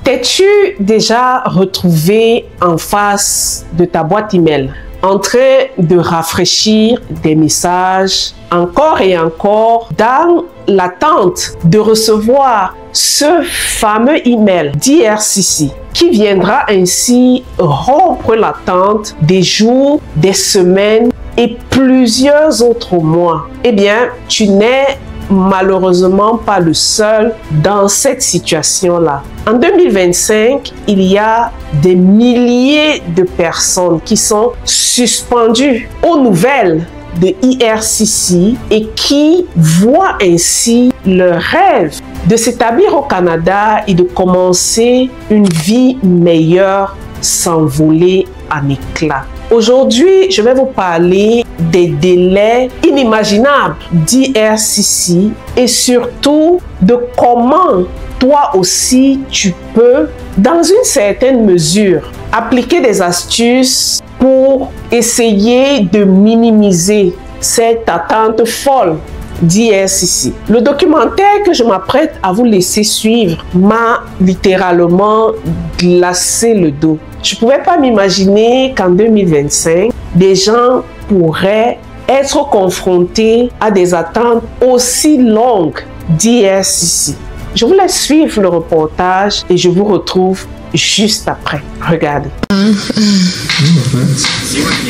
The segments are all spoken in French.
T'es-tu déjà retrouvé en face de ta boîte email, en train de rafraîchir des messages encore et encore dans l'attente de recevoir ce fameux email d'IRCC qui viendra ainsi rompre l'attente des jours, des semaines et plusieurs autres mois? Eh bien, tu n'es malheureusement pas le seul dans cette situation-là. En 2025, il y a des milliers de personnes qui sont suspendues aux nouvelles de IRCC et qui voient ainsi leur rêve de s'établir au Canada et de commencer une vie meilleure s'envoler en éclats. Aujourd'hui, je vais vous parler des délais inimaginables d'IRCC et surtout de comment toi aussi tu peux, dans une certaine mesure, appliquer des astuces pour essayer de minimiser cette attente folle d'IRCC. Le documentaire que je m'apprête à vous laisser suivre m'a littéralement glacé le dos. Je ne pouvais pas m'imaginer qu'en 2025, des gens pourraient être confrontés à des attentes aussi longues d'IRCC. Je vous laisse suivre le reportage et je vous retrouve juste après. Regardez.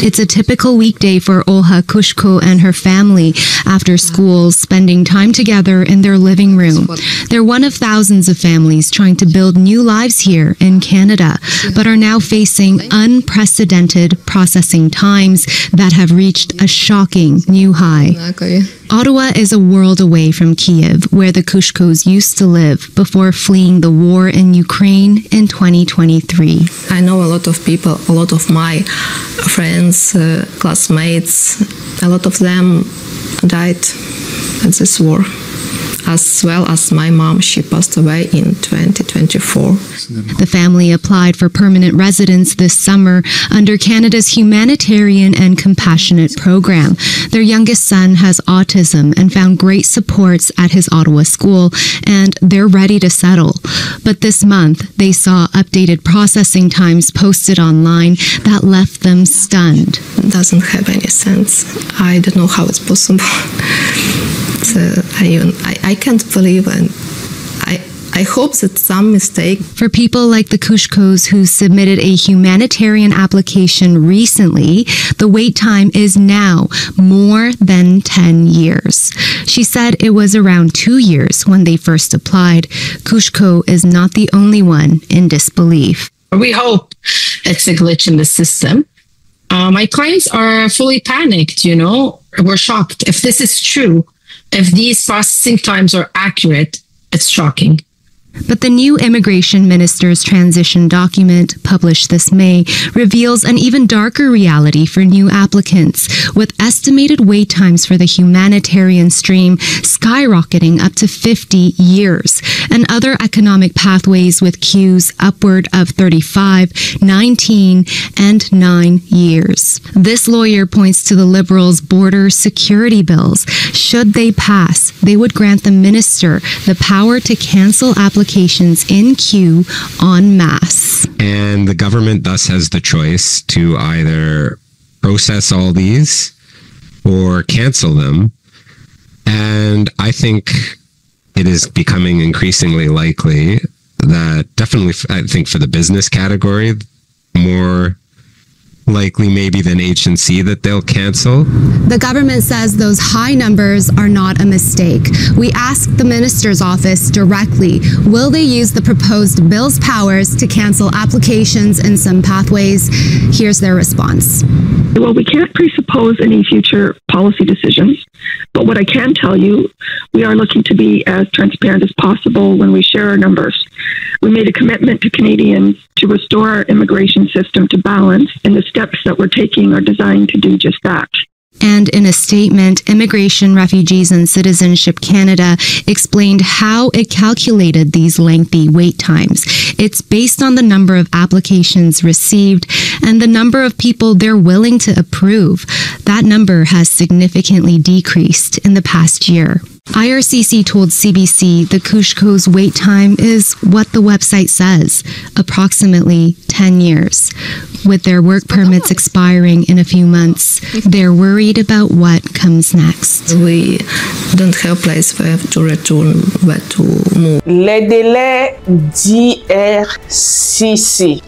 It's a typical weekday for Olha Kushko and her family after school, spending time together in their living room. They're one of thousands of families trying to build new lives here in Canada, but are now facing unprecedented processing times that have reached a shocking new high. Ottawa is a world away from Kyiv, where the Kushkos used to live before fleeing the war in Ukraine in 2023. I know a lot of people, a lot of my friends, classmates, a lot of them died at this war, as well as my mom. She passed away in 2024. The family applied for permanent residence this summer under Canada's humanitarian and compassionate program. Their youngest son has autism and found great supports at his Ottawa school, and they're ready to settle. But this month, they saw updated processing times posted online that left them stunned. It doesn't have any sense. I don't know how it's possible. I can't believe it. I hope that some mistake. For people like the Kushkos who submitted a humanitarian application recently, the wait time is now more than 10 years. She said it was around 2 years when they first applied. Kushko is not the only one in disbelief. We hope it's a glitch in the system. My clients are fully panicked, We're shocked. If this is true, if these processing times are accurate, it's shocking. But the new immigration minister's transition document, published this May, reveals an even darker reality for new applicants, with estimated wait times for the humanitarian stream skyrocketing up to 50 years, and other economic pathways with queues upward of 35, 19, and 9 years. This lawyer points to the Liberals' border security bills. Should they pass, they would grant the minister the power to cancel applications in queue en masse. And the government thus has the choice to either process all these or cancel them. And I think it is becoming increasingly likely that, definitely, I think for the business category, more likely maybe than H&C that they'll cancel. The government says those high numbers are not a mistake. We asked the minister's office directly, will they use the proposed bill's powers to cancel applications in some pathways? Here's their response. Well, we can't presuppose any future policy decisions, but what I can tell you, we are looking to be as transparent as possible when we share our numbers. We made a commitment to Canadians to restore our immigration system to balance, and the steps that we're taking are designed to do just that. And in a statement, Immigration, Refugees and Citizenship Canada explained how it calculated these lengthy wait times. It's based on the number of applications received and the number of people they're willing to approve. That number has significantly decreased in the past year. IRCC told CBC the Kushko's wait time is what the website says, approximately 10 years. With their work permits expiring in a few months, they're worried about what comes next. We don't have place where to return, where to move. Les délais d'IRCC,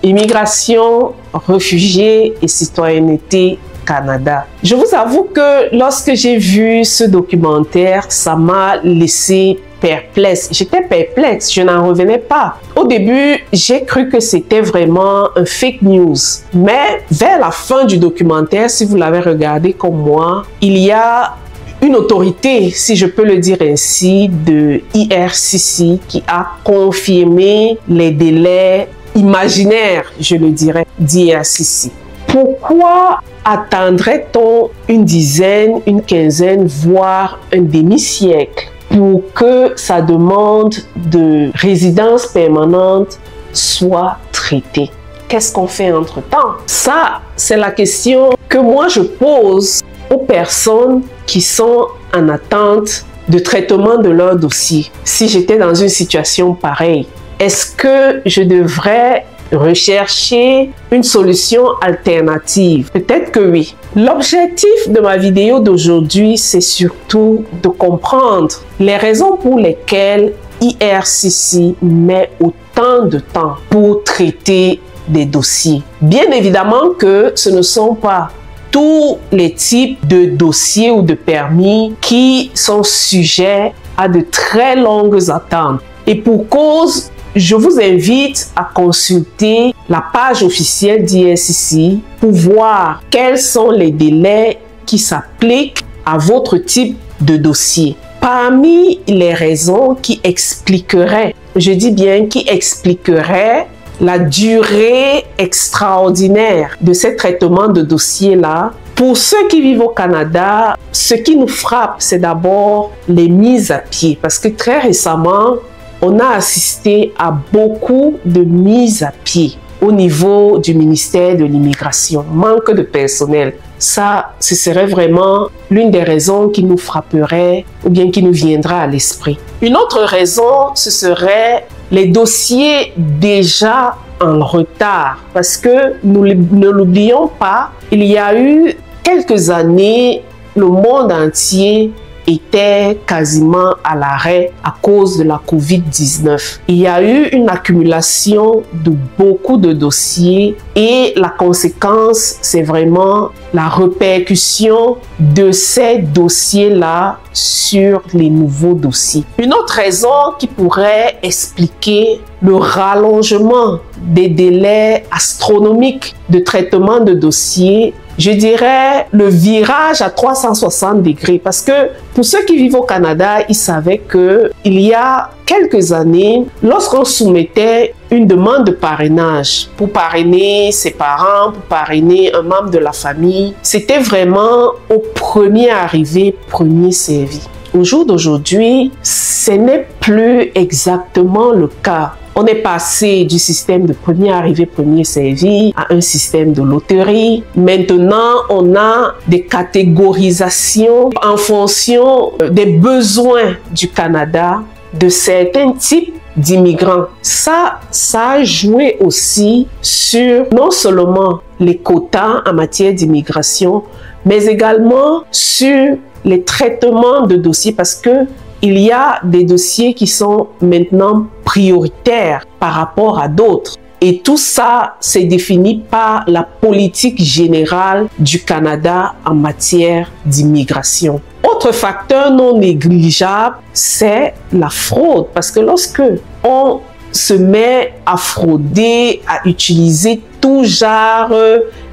Immigration, Réfugiés et Citoyenneté Canada. Je vous avoue que lorsque j'ai vu ce documentaire, ça m'a laissé perplexe. J'étais perplexe, je n'en revenais pas. Au début, j'ai cru que c'était vraiment un fake news. Mais vers la fin du documentaire, si vous l'avez regardé comme moi, il y a une autorité, si je peux le dire ainsi, de IRCC qui a confirmé les délais imaginaires, je le dirais, d'IRCC. Pourquoi attendrait-on une dizaine, une quinzaine, voire un demi-siècle pour que sa demande de résidence permanente soit traitée? Qu'est-ce qu'on fait entre-temps? Ça, c'est la question que moi je pose aux personnes qui sont en attente de traitement de leur dossier. Si j'étais dans une situation pareille, est-ce que je devrais rechercher une solution alternative? Peut-être que oui. L'objectif de ma vidéo d'aujourd'hui, c'est surtout de comprendre les raisons pour lesquelles IRCC met autant de temps pour traiter des dossiers. Bien évidemment que ce ne sont pas tous les types de dossiers ou de permis qui sont sujets à de très longues attentes. Et pour cause, je vous invite à consulter la page officielle d'IRCC pour voir quels sont les délais qui s'appliquent à votre type de dossier. Parmi les raisons qui expliqueraient, je dis bien qui expliqueraient la durée extraordinaire de ces traitements de dossiers-là, pour ceux qui vivent au Canada, ce qui nous frappe, c'est d'abord les mises à pied. Parce que très récemment, on a assisté à beaucoup de mises à pied au niveau du ministère de l'Immigration. Manque de personnel. Ça, ce serait vraiment l'une des raisons qui nous frapperait ou bien qui nous viendra à l'esprit. Une autre raison, ce serait les dossiers déjà en retard. Parce que nous ne l'oublions pas, il y a eu quelques années, le monde entier était quasiment à l'arrêt à cause de la COVID-19. Il y a eu une accumulation de beaucoup de dossiers et la conséquence, c'est vraiment la répercussion de ces dossiers-là sur les nouveaux dossiers. Une autre raison qui pourrait expliquer le rallongement des délais astronomiques de traitement de dossiers, je dirais le virage à 360 degrés, parce que pour ceux qui vivent au Canada, ils savaient que il y a quelques années, lorsqu'on soumettait une demande de parrainage pour parrainer ses parents, pour parrainer un membre de la famille, c'était vraiment au premier arrivé, premier servi. Au jour d'aujourd'hui, ce n'est plus exactement le cas. On est passé du système de premier arrivé, premier servi à un système de loterie. Maintenant, on a des catégorisations en fonction des besoins du Canada de certains types d'immigrants. Ça a joué aussi sur non seulement les quotas en matière d'immigration, mais également sur les traitements de dossiers, parce que il y a des dossiers qui sont maintenant prioritaires par rapport à d'autres. Et tout ça, c'est défini par la politique générale du Canada en matière d'immigration. Autre facteur non négligeable, c'est la fraude. Parce que lorsque on se met à frauder, à utiliser tout genre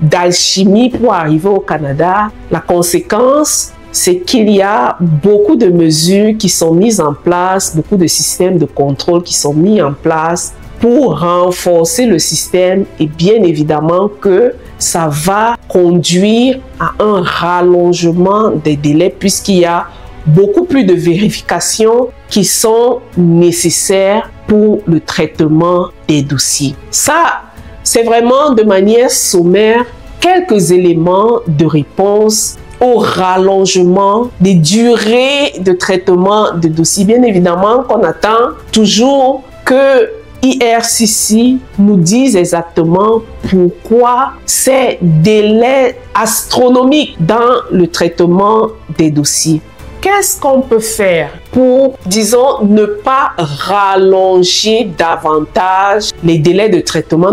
d'alchimie pour arriver au Canada, la conséquence, c'est qu'il y a beaucoup de mesures qui sont mises en place, beaucoup de systèmes de contrôle qui sont mis en place pour renforcer le système, et bien évidemment que ça va conduire à un rallongement des délais puisqu'il y a beaucoup plus de vérifications qui sont nécessaires pour le traitement des dossiers. Ça, c'est vraiment de manière sommaire quelques éléments de réponse au rallongement des durées de traitement de dossiers. Bien évidemment qu'on attend toujours que IRCC nous dise exactement pourquoi ces délais astronomiques dans le traitement des dossiers. Qu'est-ce qu'on peut faire pour, disons, ne pas rallonger davantage les délais de traitement?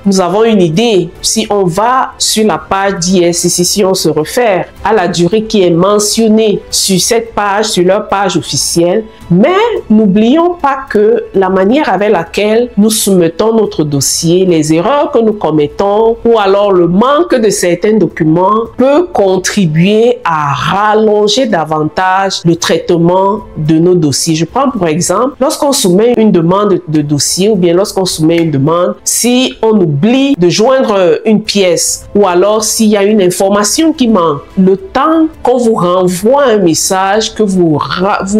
Nous avons une idée. Si on va sur la page d'IRCC, si on se réfère à la durée qui est mentionnée sur cette page, sur leur page officielle, mais n'oublions pas que la manière avec laquelle nous soumettons notre dossier, les erreurs que nous commettons ou alors le manque de certains documents peut contribuer à rallonger davantage le traitement de nos dossiers. Je prends pour exemple, lorsqu'on soumet une demande de dossier ou bien lorsqu'on soumet une demande, si on oublie de joindre une pièce ou alors s'il y a une information qui manque, le temps qu'on vous renvoie un message, que vous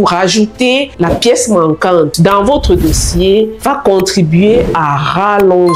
rajoutez la pièce manquante dans votre dossier va contribuer à rallonger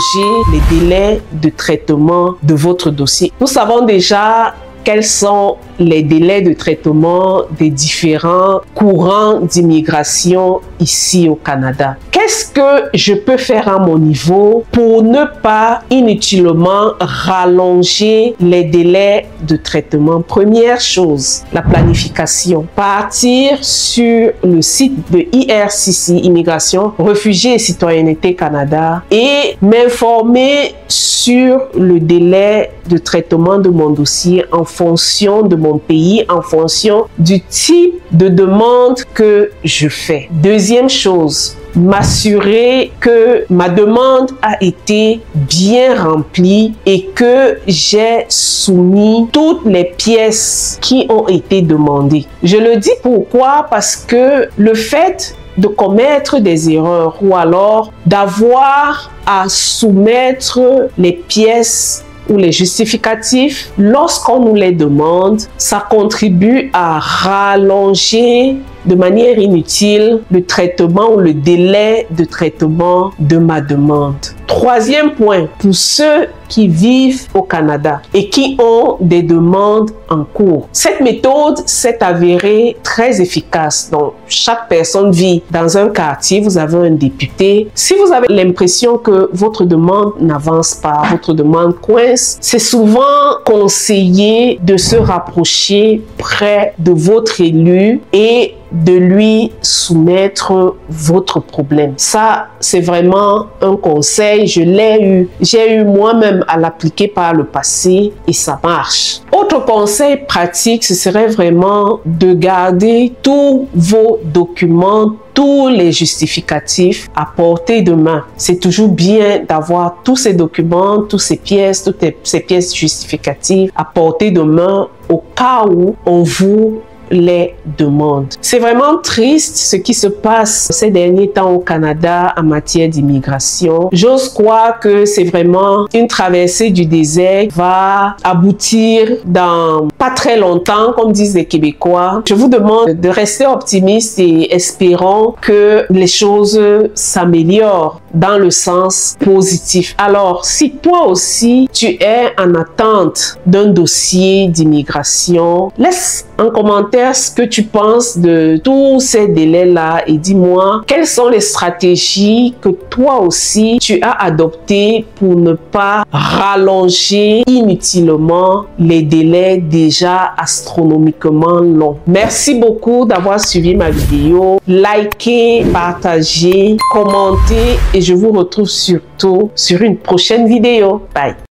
les délais de traitement de votre dossier. Nous savons déjà quels sont les délais de traitement des différents courants d'immigration ici au Canada. Qu'est-ce que je peux faire à mon niveau pour ne pas inutilement rallonger les délais de traitement? Première chose, la planification. Partir sur le site de IRCC, Immigration, Réfugiés et Citoyenneté Canada, et m'informer sur le délai de traitement de mon dossier en fonction de mon pays, en fonction du type de demande que je fais. Deuxième chose, m'assurer que ma demande a été bien remplie et que j'ai soumis toutes les pièces qui ont été demandées. Je le dis pourquoi? Parce que le fait de commettre des erreurs ou alors d'avoir à soumettre les pièces ou les justificatifs, lorsqu'on nous les demande, ça contribue à rallonger de manière inutile le traitement ou le délai de traitement de ma demande. Troisième point, pour ceux qui vivent au Canada et qui ont des demandes en cours. Cette méthode s'est avérée très efficace. Donc, chaque personne vit dans un quartier, vous avez un député. Si vous avez l'impression que votre demande n'avance pas, votre demande coince, c'est souvent conseillé de se rapprocher près de votre élu et de lui soumettre votre problème. Ça, c'est vraiment un conseil. Je l'ai eu. J'ai eu moi-même à l'appliquer par le passé et ça marche. Autre conseil pratique, ce serait vraiment de garder tous vos documents, tous les justificatifs à portée de main. C'est toujours bien d'avoir tous ces documents, toutes ces pièces justificatives à portée de main au cas où on vous les demandes. C'est vraiment triste ce qui se passe ces derniers temps au Canada en matière d'immigration. J'ose croire que c'est vraiment une traversée du désert qui va aboutir dans pas très longtemps, comme disent les Québécois. Je vous demande de rester optimiste et espérons que les choses s'améliorent dans le sens positif. Alors, si toi aussi tu es en attente d'un dossier d'immigration, laisse en commentaire ce que tu penses de tous ces délais-là et dis-moi quelles sont les stratégies que toi aussi tu as adoptées pour ne pas rallonger inutilement les délais déjà astronomiquement longs. Merci beaucoup d'avoir suivi ma vidéo. Likez, partagez, commentez et je vous retrouve surtout sur une prochaine vidéo. Bye!